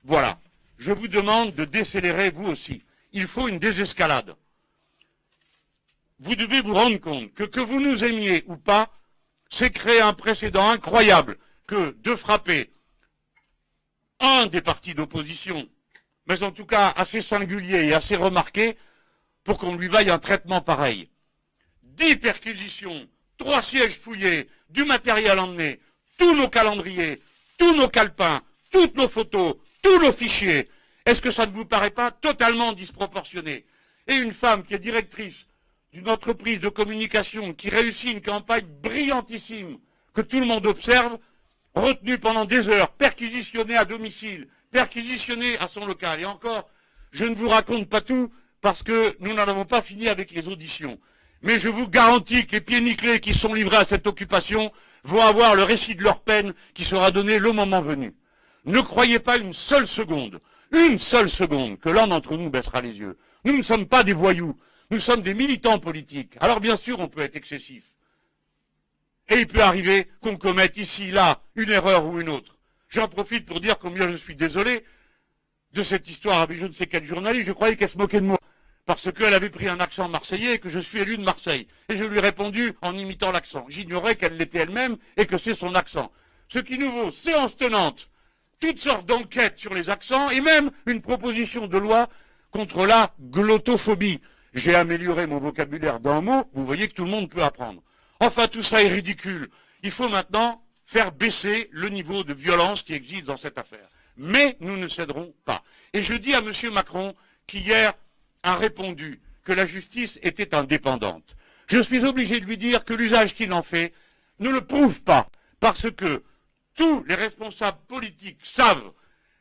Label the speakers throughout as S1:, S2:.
S1: Voilà. Je vous demande de décélérer vous aussi. Il faut une désescalade. Vous devez vous rendre compte que vous nous aimiez ou pas, c'est créer un précédent incroyable que de frapper un des partis d'opposition, mais en tout cas assez singulier et assez remarqué, pour qu'on lui vaille un traitement pareil. 10 perquisitions, 3 sièges fouillés, du matériel emmené, tous nos calendriers, tous nos calepins, toutes nos photos, tous nos fichiers. Est-ce que ça ne vous paraît pas totalement disproportionné? Et une femme qui est directrice d'une entreprise de communication qui réussit une campagne brillantissime que tout le monde observe, retenue pendant des heures, perquisitionnée à domicile, perquisitionnée à son local. Et encore, je ne vous raconte pas tout parce que nous n'en avons pas fini avec les auditions. Mais je vous garantis que les pieds nickelés qui sont livrés à cette occupation vont avoir le récit de leur peine qui sera donné le moment venu. Ne croyez pas une seule seconde, que l'un d'entre nous baissera les yeux. Nous ne sommes pas des voyous, nous sommes des militants politiques. Alors bien sûr, on peut être excessif. Et il peut arriver qu'on commette ici, là, une erreur ou une autre. J'en profite pour dire combien je suis désolé de cette histoire avec je ne sais quel journaliste. Je croyais qu'elle se moquait de moi parce qu'elle avait pris un accent marseillais et que je suis élu de Marseille. Et je lui ai répondu en imitant l'accent. J'ignorais qu'elle l'était elle-même et que c'est son accent. Ce qui nous vaut séance tenante, toutes sortes d'enquêtes sur les accents et même une proposition de loi contre la glottophobie. J'ai amélioré mon vocabulaire d'un mot, vous voyez que tout le monde peut apprendre. Enfin, tout ça est ridicule. Il faut maintenant faire baisser le niveau de violence qui existe dans cette affaire. Mais nous ne céderons pas. Et je dis à M. Macron, qui hier a répondu que la justice était indépendante. Je suis obligé de lui dire que l'usage qu'il en fait ne le prouve pas, parce que tous les responsables politiques savent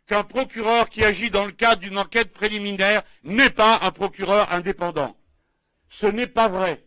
S1: qu'un procureur qui agit dans le cadre d'une enquête préliminaire n'est pas un procureur indépendant. Ce n'est pas vrai.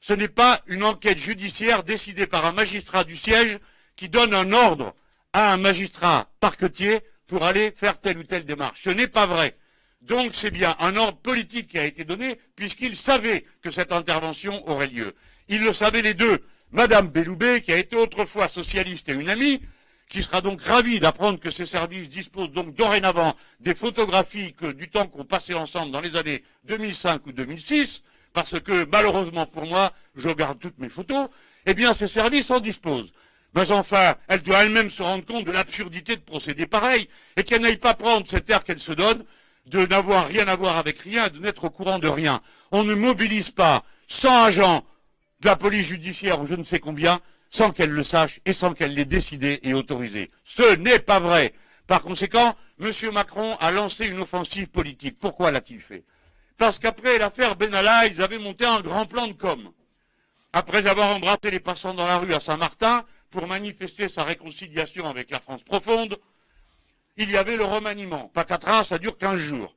S1: Ce n'est pas une enquête judiciaire décidée par un magistrat du siège qui donne un ordre à un magistrat parquetier pour aller faire telle ou telle démarche. Ce n'est pas vrai. Donc c'est bien un ordre politique qui a été donné puisqu'il savait que cette intervention aurait lieu. Ils le savaient les deux. Madame Belloubet, qui a été autrefois socialiste et une amie, qui sera donc ravie d'apprendre que ses services disposent donc dorénavant des photographies du temps qu'on passait ensemble dans les années 2005 ou 2006, parce que malheureusement pour moi, je garde toutes mes photos, eh bien ces services en disposent. Mais enfin, elle doit elle-même se rendre compte de l'absurdité de procéder pareil, et qu'elle n'aille pas prendre cet air qu'elle se donne, de n'avoir rien à voir avec rien, de n'être au courant de rien. On ne mobilise pas 100 agents de la police judiciaire ou je ne sais combien, sans qu'elle le sache et sans qu'elle l'ait décidé et autorisé. Ce n'est pas vrai. Par conséquent, M. Macron a lancé une offensive politique. Pourquoi l'a-t-il fait? Parce qu'après l'affaire Benalla, ils avaient monté un grand plan de com. Après avoir embrassé les passants dans la rue à Saint-Martin pour manifester sa réconciliation avec la France profonde, il y avait le remaniement. Pacatrin, ça dure 15 jours.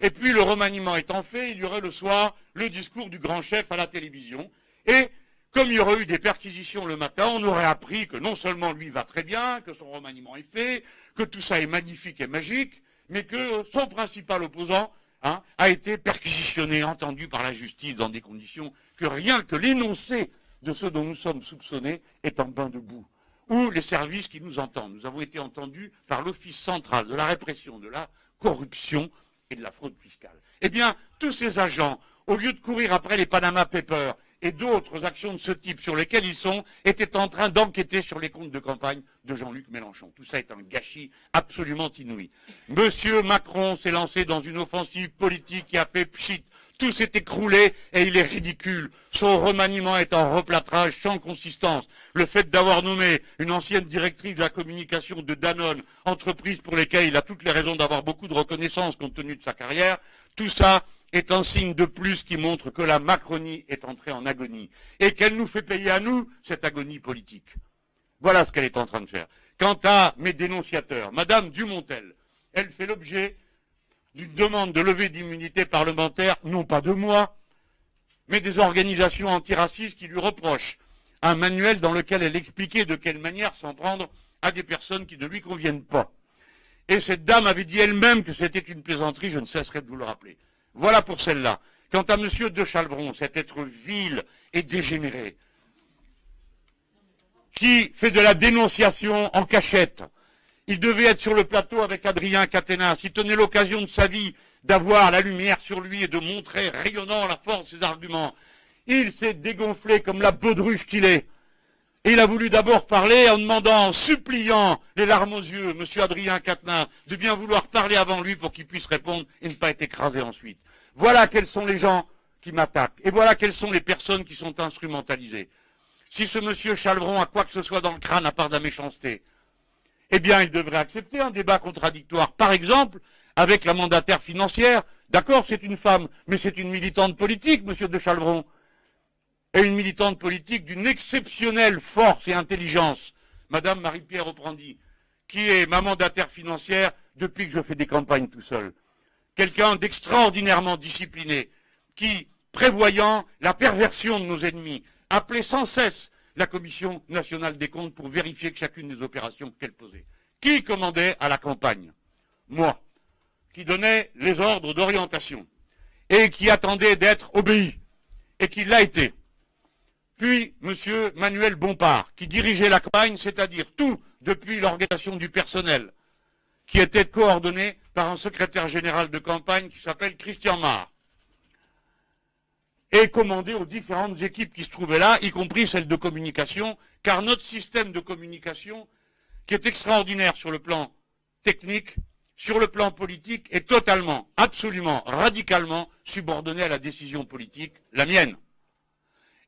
S1: Et puis le remaniement étant fait, il y aurait le soir le discours du grand chef à la télévision. Et comme il y aurait eu des perquisitions le matin, on aurait appris que non seulement lui va très bien, que son remaniement est fait, que tout ça est magnifique et magique, mais que son principal opposant a été perquisitionné, entendu par la justice dans des conditions que rien que l'énoncé de ce dont nous sommes soupçonnés est en bain de boue. Ou les services qui nous entendent. Nous avons été entendus par l'Office central de la répression de la corruption et de la fraude fiscale. Eh bien, tous ces agents, au lieu de courir après les Panama Papers et d'autres actions de ce type sur lesquelles ils sont, étaient en train d'enquêter sur les comptes de campagne de Jean-Luc Mélenchon. Tout ça est un gâchis absolument inouï. Monsieur Macron s'est lancé dans une offensive politique qui a fait pchit. Tout s'est écroulé et il est ridicule. Son remaniement est un replâtrage sans consistance. Le fait d'avoir nommé une ancienne directrice de la communication de Danone, entreprise pour laquelle il a toutes les raisons d'avoir beaucoup de reconnaissance compte tenu de sa carrière, tout ça est un signe de plus qui montre que la Macronie est entrée en agonie et qu'elle nous fait payer à nous cette agonie politique. Voilà ce qu'elle est en train de faire. Quant à mes dénonciateurs, Madame Dumontel, elle fait l'objet d'une demande de levée d'immunité parlementaire, non pas de moi, mais des organisations antiracistes qui lui reprochent un manuel dans lequel elle expliquait de quelle manière s'en prendre à des personnes qui ne lui conviennent pas. Et cette dame avait dit elle-même que c'était une plaisanterie, je ne cesserai de vous le rappeler. Voilà pour celle-là. Quant à M. de Chalbron, cet être vil et dégénéré, qui fait de la dénonciation en cachette, Il devait être sur le plateau avec Adrien Quatennens. Il tenait l'occasion de sa vie d'avoir la lumière sur lui et de montrer rayonnant la force de ses arguments. Il s'est dégonflé comme la baudruche qu'il est. Et il a voulu d'abord parler en demandant, en suppliant, les larmes aux yeux, M. Adrien Quatennens, de bien vouloir parler avant lui pour qu'il puisse répondre et ne pas être écrasé ensuite. Voilà quels sont les gens qui m'attaquent. Et voilà quelles sont les personnes qui sont instrumentalisées. Si ce M. Chalvron a quoi que ce soit dans le crâne à part de la méchanceté, eh bien, il devrait accepter un débat contradictoire. Par exemple, avec la mandataire financière. D'accord, c'est une femme, mais c'est une militante politique, M. de Chalvron. Et une militante politique d'une exceptionnelle force et intelligence, Madame Marie-Pierre Oprandi, qui est ma mandataire financière depuis que je fais des campagnes tout seul. Quelqu'un d'extraordinairement discipliné, qui, prévoyant la perversion de nos ennemis, appelait sans cesse la Commission nationale des comptes pour vérifier que chacune des opérations qu'elle posait. Qui commandait à la campagne? Moi, qui donnais les ordres d'orientation et qui attendait d'être obéi, et qui l'a été. Puis, M. Manuel Bompard, qui dirigeait la campagne, c'est-à-dire tout depuis l'organisation du personnel, qui était coordonné par un secrétaire général de campagne qui s'appelle Christian Marr, et commandé aux différentes équipes qui se trouvaient là, y compris celles de communication, car notre système de communication, qui est extraordinaire sur le plan technique, sur le plan politique, est totalement, absolument, radicalement subordonné à la décision politique, la mienne.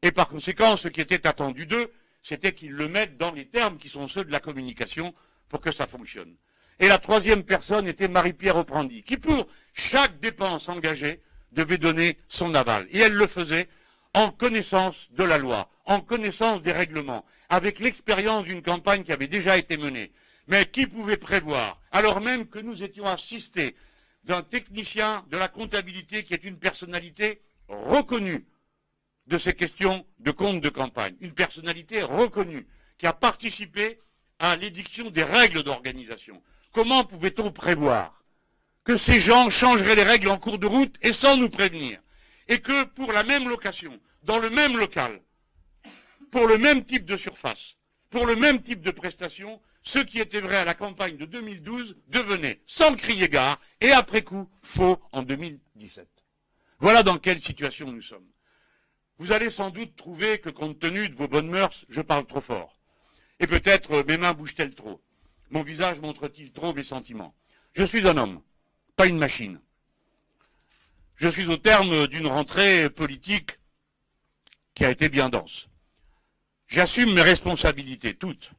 S1: Et par conséquent, ce qui était attendu d'eux, c'était qu'ils le mettent dans les termes qui sont ceux de la communication pour que ça fonctionne. Et la troisième personne était Marie-Pierre Oprandi, qui pour chaque dépense engagée devait donner son aval. Et elle le faisait en connaissance de la loi, en connaissance des règlements, avec l'expérience d'une campagne qui avait déjà été menée. Mais qui pouvait prévoir, alors même que nous étions assistés d'un technicien de la comptabilité qui est une personnalité reconnue de ces questions de compte de campagne, une personnalité reconnue, qui a participé à l'édiction des règles d'organisation. Comment pouvait-on prévoir que ces gens changeraient les règles en cours de route et sans nous prévenir, et que pour la même location, dans le même local, pour le même type de surface, pour le même type de prestation, ce qui était vrai à la campagne de 2012 devenait, sans crier gare, et après coup, faux en 2017. Voilà dans quelle situation nous sommes. Vous allez sans doute trouver que, compte tenu de vos bonnes mœurs, je parle trop fort. Et peut-être mes mains bougent-elles trop. Mon visage montre-t-il trop mes sentiments. Je suis un homme, pas une machine. Je suis au terme d'une rentrée politique qui a été bien dense. J'assume mes responsabilités, toutes.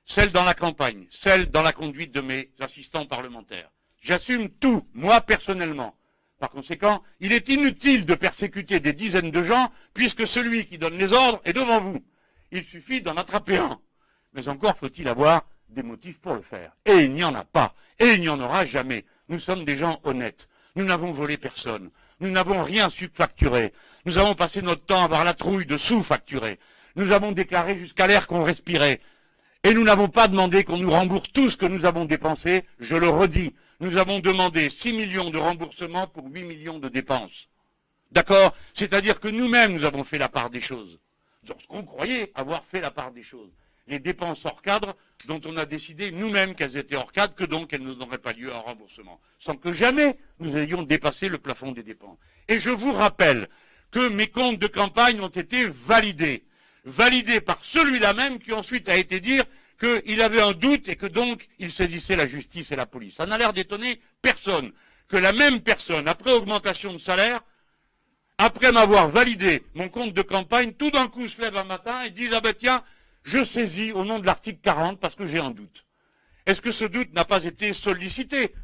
S1: Celles dans la campagne, celles dans la conduite de mes assistants parlementaires. J'assume tout, moi personnellement. Par conséquent, il est inutile de persécuter des dizaines de gens, puisque celui qui donne les ordres est devant vous. Il suffit d'en attraper un. Mais encore faut-il avoir des motifs pour le faire. Et il n'y en a pas. Et il n'y en aura jamais. Nous sommes des gens honnêtes. Nous n'avons volé personne. Nous n'avons rien subfacturé. Nous avons passé notre temps à avoir la trouille de sous-facturer. Nous avons déclaré jusqu'à l'air qu'on respirait. Et nous n'avons pas demandé qu'on nous rembourse tout ce que nous avons dépensé. Je le redis. Nous avons demandé 6 millions de remboursements pour 8 millions de dépenses. D'accord? C'est-à-dire que nous-mêmes, nous avons fait la part des choses. Dans ce qu'on croyait avoir fait la part des choses. Les dépenses hors cadre dont on a décidé nous-mêmes qu'elles étaient hors cadre, que donc elles n'auraient pas lieu à remboursement. Sans que jamais nous ayons dépassé le plafond des dépenses. Et je vous rappelle que mes comptes de campagne ont été validés. Validés par celui-là même qui ensuite a été dire qu'il avait un doute et que donc il saisissait la justice et la police. Ça n'a l'air d'étonner personne que la même personne, après augmentation de salaire, après m'avoir validé mon compte de campagne, tout d'un coup se lève un matin et dit « Ah ben tiens, je saisis au nom de l'article 40 parce que j'ai un doute ». Est-ce que ce doute n'a pas été sollicité?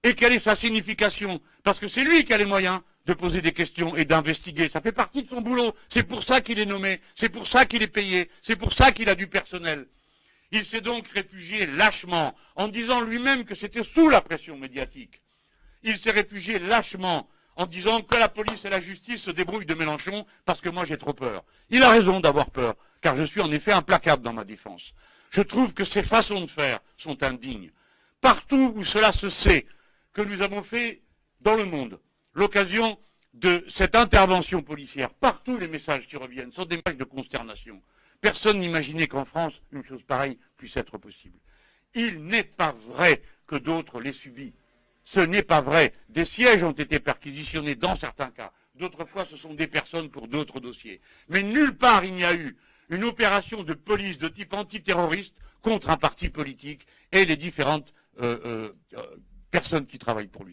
S1: Et quelle est sa signification? Parce que c'est lui qui a les moyens de poser des questions et d'investiguer. Ça fait partie de son boulot. C'est pour ça qu'il est nommé. C'est pour ça qu'il est payé. C'est pour ça qu'il a du personnel. Il s'est donc réfugié lâchement, en disant lui-même que c'était sous la pression médiatique. Il s'est réfugié lâchement, en disant que la police et la justice se débrouillent de Mélenchon parce que moi j'ai trop peur. Il a raison d'avoir peur, car je suis en effet implacable dans ma défense. Je trouve que ces façons de faire sont indignes. Partout où cela se sait, que nous avons fait dans le monde, l'occasion de cette intervention policière, partout les messages qui reviennent sont des messages de consternation. Personne n'imaginait qu'en France, une chose pareille puisse être possible. Il n'est pas vrai que d'autres l'aient subi. Ce n'est pas vrai. Des sièges ont été perquisitionnés dans certains cas. D'autres fois, ce sont des personnes pour d'autres dossiers. Mais nulle part il n'y a eu une opération de police de type antiterroriste contre un parti politique et les différentes personnes qui travaillent pour lui.